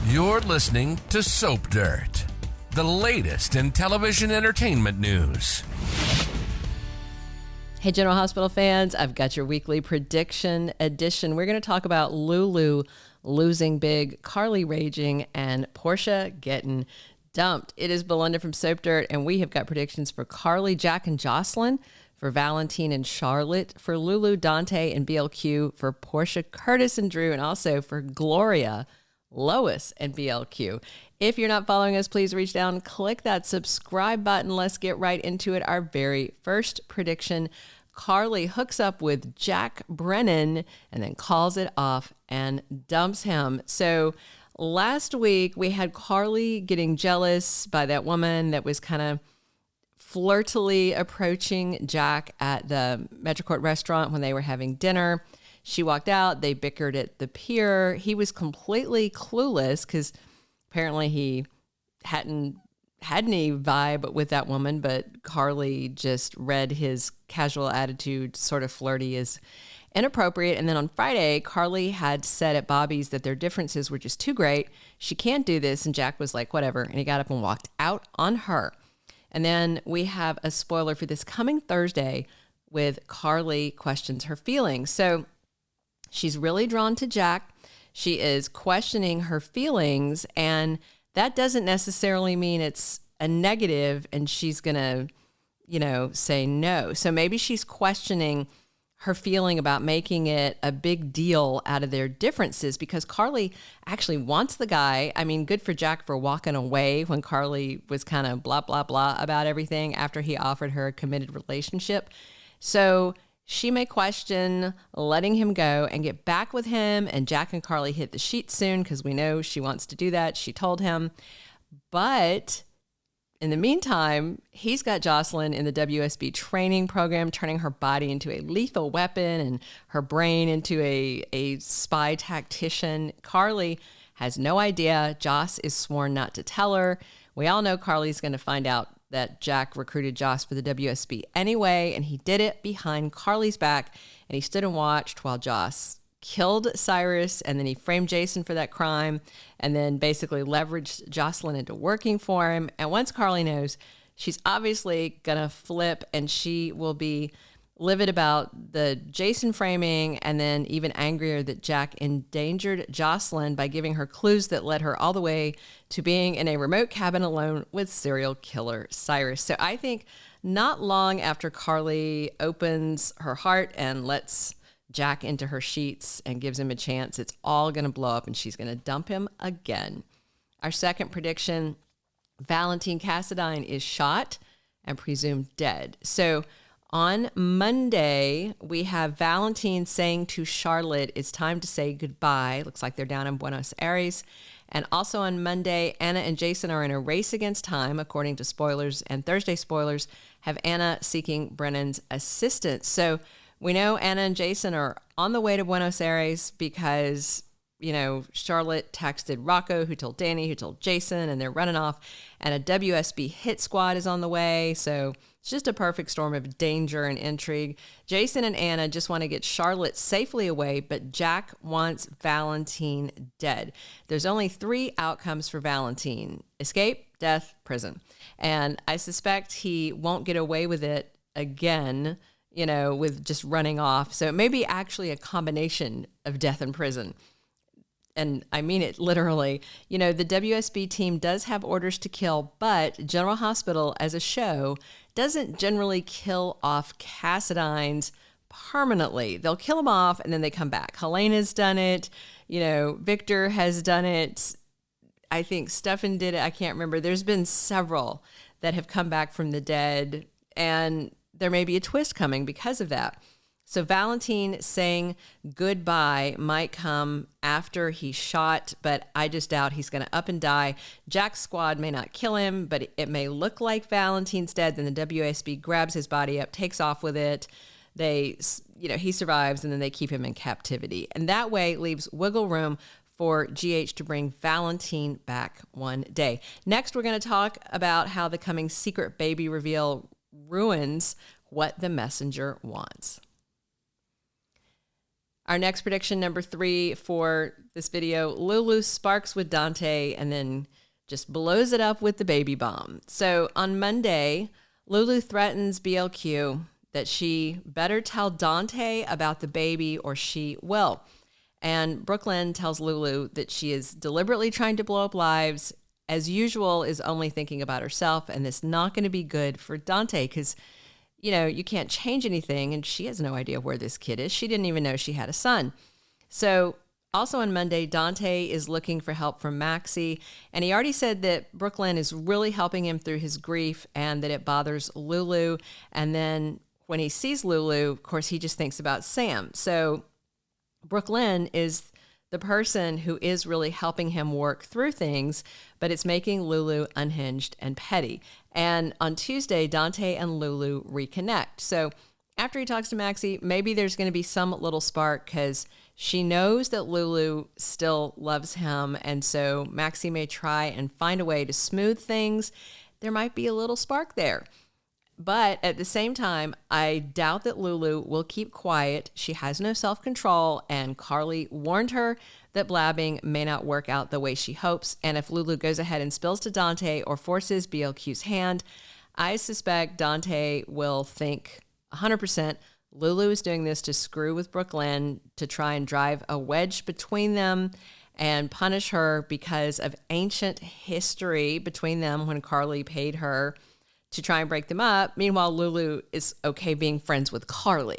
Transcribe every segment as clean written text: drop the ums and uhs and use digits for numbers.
You're listening to Soap Dirt, the latest in television entertainment news. Hey, General Hospital fans, I've got your weekly prediction edition. We're going to talk about Lulu losing big, Carly raging, and Portia getting dumped. It is Belinda from Soap Dirt, and we have got predictions for Carly, Jack, and Josslyn, for Valentine and Charlotte, for Lulu, Dante, and BLQ, for Portia, Curtis, and Drew, and also for Gloria, Lois, and BLQ. If you're not following us, please reach down, click that subscribe button. Let's get right into it. Our very first prediction: Carly hooks up with Jack Brennan and then calls it off and dumps him. So last week we had Carly getting jealous by that woman that was kind of flirtily approaching Jack at the Metrocourt restaurant when they were having dinner. She walked out. They bickered at the pier. He was completely clueless because apparently he hadn't had any vibe with that woman, but Carly just read his casual attitude, sort of flirty, as inappropriate. And then on Friday, Carly had said at Bobby's that their differences were just too great. She can't do this. And Jack was like, whatever. And he got up and walked out on her. And then we have a spoiler for this coming Thursday with Carly questions her feelings. So she's really drawn to Jack. She is questioning her feelings, and that doesn't necessarily mean it's a negative and she's going to, say no. So maybe she's questioning her feeling about making it a big deal out of their differences, because Carly actually wants the guy. I mean, good for Jack for walking away when Carly was kind of blah, blah, blah about everything after he offered her a committed relationship. So she may question letting him go and get back with him, and Jack and Carly hit the sheets soon because we know she wants to do that. She told him. But in the meantime, he's got Josslyn in the WSB training program, turning her body into a lethal weapon and her brain into a spy tactician. Carly has no idea. Joss is sworn not to tell her. We all know Carly's going to find out that Jack recruited Joss for the WSB anyway, and he did it behind Carly's back, and he stood and watched while Joss killed Cyrus, and then he framed Jason for that crime, and then basically leveraged Josslyn into working for him. And once Carly knows, she's obviously gonna flip, and she will be livid about the Jason framing, and then even angrier that Jack endangered Josslyn by giving her clues that led her all the way to being in a remote cabin alone with serial killer Cyrus. So I think not long after Carly opens her heart and lets Jack into her sheets and gives him a chance, it's all going to blow up and she's going to dump him again. Our second prediction: Valentin Cassadine is shot and presumed dead. So on Monday, we have Valentine saying to Charlotte, it's time to say goodbye. Looks like they're down in Buenos Aires. And also on Monday, Anna and Jason are in a race against time, according to spoilers. And Thursday spoilers have Anna seeking Brennan's assistance. So we know Anna and Jason are on the way to Buenos Aires because, Charlotte texted Rocco, who told Danny, who told Jason, and they're running off. And a WSB hit squad is on the way. So it's just a perfect storm of danger and intrigue. Jason and Anna just want to get Charlotte safely away, but Jack wants Valentine dead. There's only 3 outcomes for Valentine: escape, death, prison. And I suspect he won't get away with it again, with just running off. So it may be actually a combination of death and prison. And I mean it literally. The WSB team does have orders to kill, but General Hospital as a show doesn't generally kill off Cassadines permanently. They'll kill them off and then they come back. Helena's done it. Victor has done it. I think Stefan did it. I can't remember. There's been several that have come back from the dead, and there may be a twist coming because of that. So Valentine saying goodbye might come after he's shot, but I just doubt he's going to up and die. Jack's squad may not kill him, but it may look like Valentine's dead. Then the WSB grabs his body up, takes off with it. He survives, and then they keep him in captivity. And that way leaves wiggle room for GH to bring Valentine back one day. Next, we're going to talk about how the coming secret baby reveal ruins what the messenger wants. Our next prediction, number 3 for this video, Lulu sparks with Dante and then just blows it up with the baby bomb. So on Monday, Lulu threatens BLQ that she better tell Dante about the baby or she will. And Brooklyn tells Lulu that she is deliberately trying to blow up lives, as usual, is only thinking about herself, and it's not going to be good for Dante because, you know, you can't change anything, and she has no idea where this kid is. She didn't even know she had a son. So also on Monday, Dante is looking for help from Maxie, and he already said that Brooklyn is really helping him through his grief and that it bothers Lulu. And then when he sees Lulu, of course, he just thinks about Sam. So Brooklyn is the person who is really helping him work through things, but it's making Lulu unhinged and petty. And on Tuesday, Dante and Lulu reconnect. So after he talks to Maxie, maybe there's going to be some little spark because she knows that Lulu still loves him. And so Maxie may try and find a way to smooth things. There might be a little spark there. But at the same time, I doubt that Lulu will keep quiet. She has no self-control, and Carly warned her that blabbing may not work out the way she hopes. And if Lulu goes ahead and spills to Dante or forces BLQ's hand, I suspect Dante will think 100% Lulu is doing this to screw with Brooklyn, to try and drive a wedge between them and punish her because of ancient history between them when Carly paid her to try and break them up. Meanwhile, Lulu is okay being friends with Carly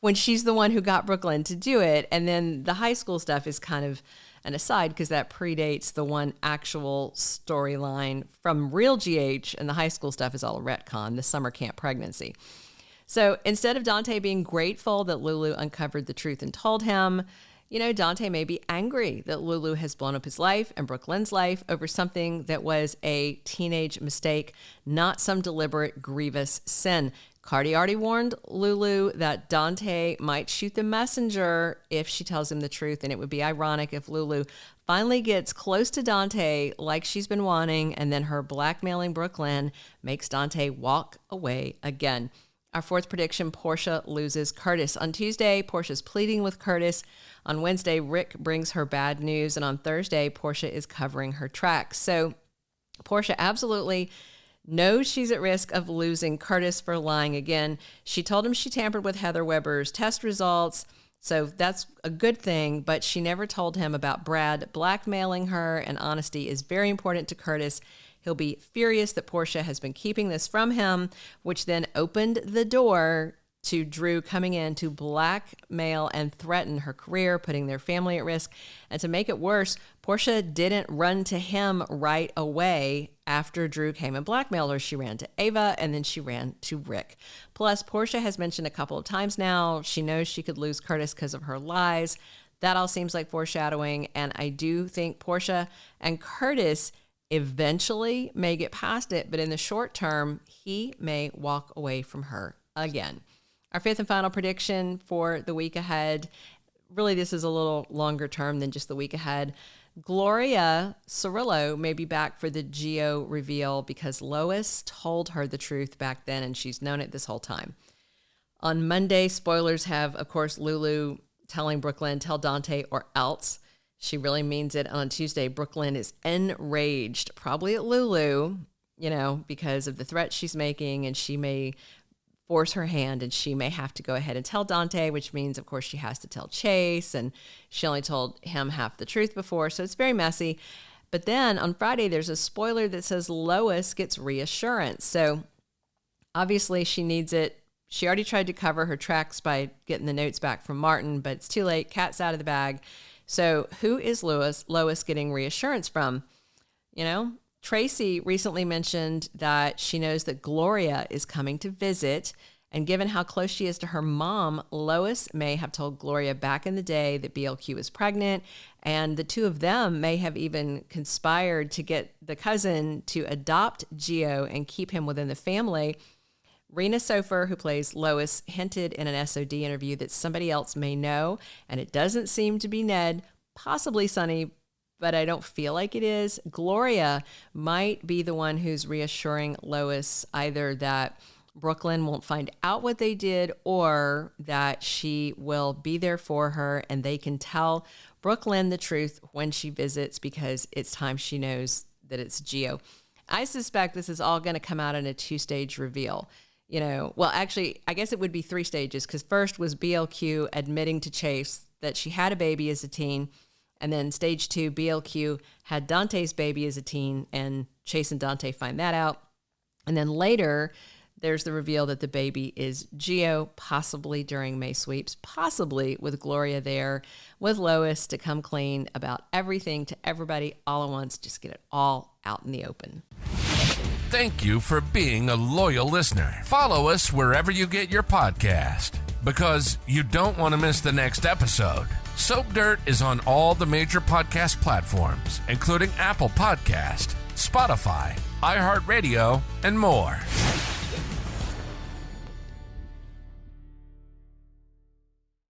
when she's the one who got Brooklyn to do it. And then the high school stuff is kind of an aside because that predates the one actual storyline from real GH, and the high school stuff is all a retcon, the summer camp pregnancy. So instead of Dante being grateful that Lulu uncovered the truth and told him, you know, Dante may be angry that Lulu has blown up his life and Brooklyn's life over something that was a teenage mistake, not some deliberate, grievous sin. Cardi already warned Lulu that Dante might shoot the messenger if she tells him the truth, and it would be ironic if Lulu finally gets close to Dante like she's been wanting, and then her blackmailing Brooklyn makes Dante walk away again. Our fourth prediction, Portia loses Curtis. On Tuesday, Portia's pleading with Curtis. On Wednesday, Rick brings her bad news. And on Thursday, Portia is covering her tracks. So Portia absolutely knows she's at risk of losing Curtis for lying again. She told him she tampered with Heather Weber's test results. So that's a good thing, but she never told him about Brad blackmailing her, and honesty is very important to Curtis. He'll be furious that Portia has been keeping this from him, which then opened the door to Drew coming in to blackmail and threaten her career, putting their family at risk. And to make it worse, Portia didn't run to him right away after Drew came and blackmailed her. She ran to Ava, and then she ran to Rick. Plus, Portia has mentioned a couple of times now she knows she could lose Curtis because of her lies. That all seems like foreshadowing, and I do think Portia and Curtis eventually may get past it, but in the short term, he may walk away from her again. Our fifth and final prediction for the week ahead, really this is a little longer term than just the week ahead. Gloria Cirillo may be back for the Geo reveal because Lois told her the truth back then, and she's known it this whole time. On Monday, spoilers have, of course, Lulu telling Brooklyn, tell Dante or else. She really means it. On Tuesday, Brooklyn is enraged, probably at Lulu, you know, because of the threat she's making, and she may force her hand, and she may have to go ahead and tell Dante, which means, of course, she has to tell Chase, and she only told him half the truth before, so it's very messy. But then on Friday, there's a spoiler that says Lois gets reassurance. So obviously she needs it. She already tried to cover her tracks by getting the notes back from Martin, but it's too late. Cat's out of the bag. So who is Lois getting reassurance from? You know, Tracy recently mentioned that she knows that Gloria is coming to visit. And given how close she is to her mom, Lois may have told Gloria back in the day that BLQ is pregnant. And the two of them may have even conspired to get the cousin to adopt Geo and keep him within the family. Rena Sofer, who plays Lois, hinted in an SOD interview that somebody else may know, and it doesn't seem to be Ned, possibly Sonny, but I don't feel like it is. Gloria might be the one who's reassuring Lois either that Brooklyn won't find out what they did, or that she will be there for her and they can tell Brooklyn the truth when she visits, because it's time she knows that it's Gio. I suspect this is all going to come out in a 2-stage reveal. Well, actually, I guess it would be 3 stages, because first was BLQ admitting to Chase that she had a baby as a teen. And then stage 2, BLQ had Dante's baby as a teen, and Chase and Dante find that out. And then later, there's the reveal that the baby is Gio, possibly during May sweeps, possibly with Gloria there, with Lois to come clean about everything to everybody all at once. Just get it all out in the open. Thank you for being a loyal listener. Follow us wherever you get your podcast, because you don't want to miss the next episode. Soap Dirt is on all the major podcast platforms, including Apple Podcast, Spotify, iHeartRadio, and more.